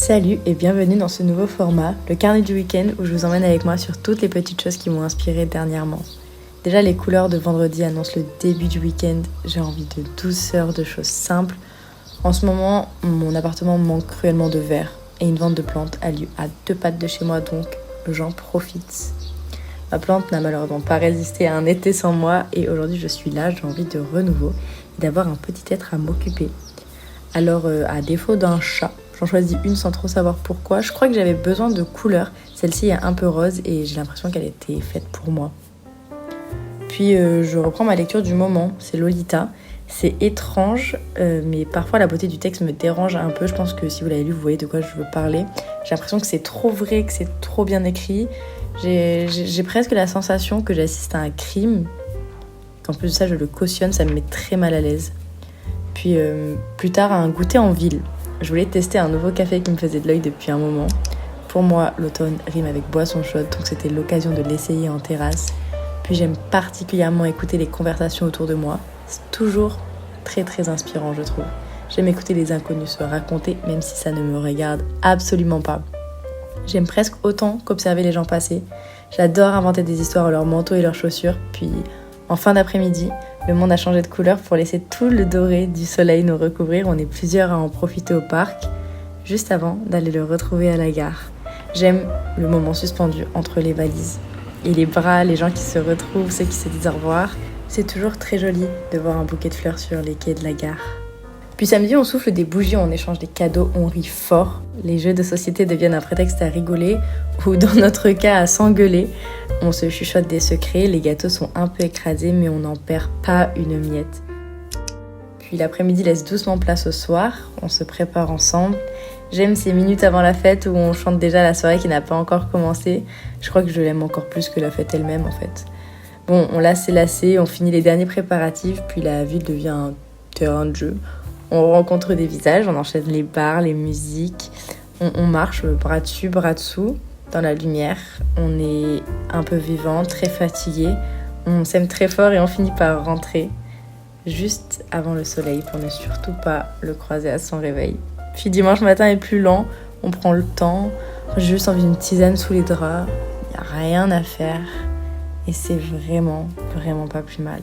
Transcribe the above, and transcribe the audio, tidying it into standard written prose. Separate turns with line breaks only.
Salut et bienvenue dans ce nouveau format, le carnet du week-end où je vous emmène avec moi sur toutes les petites choses qui m'ont inspiré dernièrement. Déjà les couleurs de vendredi annoncent le début du week-end, j'ai envie de douceur, de choses simples. En ce moment, mon appartement manque cruellement de verre et une vente de plantes a lieu à 2 pas de chez moi, donc j'en profite. Ma plante n'a malheureusement pas résisté à un été sans moi et aujourd'hui je suis là, j'ai envie de renouveau et d'avoir un petit être à m'occuper. Alors à défaut d'un chat, j'en choisis une sans trop savoir pourquoi. Je crois que j'avais besoin de couleurs. Celle-ci est un peu rose et j'ai l'impression qu'elle était faite pour moi. Puis je reprends ma lecture du moment, c'est Lolita. C'est étrange, mais parfois la beauté du texte me dérange un peu. Je pense que si vous l'avez lu, vous voyez de quoi je veux parler. J'ai l'impression que c'est trop vrai, que c'est trop bien écrit. J'ai presque la sensation que j'assiste à un crime. Qu'en plus de ça, je le cautionne, ça me met très mal à l'aise. Puis plus tard, un goûter en ville. Je voulais tester un nouveau café qui me faisait de l'œil depuis un moment. Pour moi, l'automne rime avec boisson chaude, donc c'était l'occasion de l'essayer en terrasse. Puis j'aime particulièrement écouter les conversations autour de moi. C'est toujours très très inspirant, je trouve. J'aime écouter les inconnus se raconter, même si ça ne me regarde absolument pas. J'aime presque autant qu'observer les gens passer. J'adore inventer des histoires à leurs manteaux et leurs chaussures. Puis en fin d'après-midi, le monde a changé de couleur pour laisser tout le doré du soleil nous recouvrir. On est plusieurs à en profiter au parc, juste avant d'aller le retrouver à la gare. J'aime le moment suspendu entre les valises et les bras, les gens qui se retrouvent, ceux qui se disent au revoir. C'est toujours très joli de voir un bouquet de fleurs sur les quais de la gare. Puis samedi, on souffle des bougies, on échange des cadeaux, on rit fort. Les jeux de société deviennent un prétexte à rigoler, ou dans notre cas à s'engueuler. On se chuchote des secrets, les gâteaux sont un peu écrasés, mais on n'en perd pas une miette. Puis l'après-midi laisse doucement place au soir, on se prépare ensemble. J'aime ces minutes avant la fête où on chante déjà la soirée qui n'a pas encore commencé. Je crois que je l'aime encore plus que la fête elle-même en fait. Bon, on lasse et lassé, on finit les derniers préparatifs, puis la ville devient un terrain de jeu. On rencontre des visages, on enchaîne les bars, les musiques, on marche bras dessus, bras dessous, dans la lumière. On est un peu vivant, très fatigué, on s'aime très fort et on finit par rentrer juste avant le soleil pour ne surtout pas le croiser à son réveil. Puis dimanche matin est plus lent, on prend le temps, j'ai juste envie d'une tisane sous les draps, il n'y a rien à faire et c'est vraiment, vraiment pas plus mal.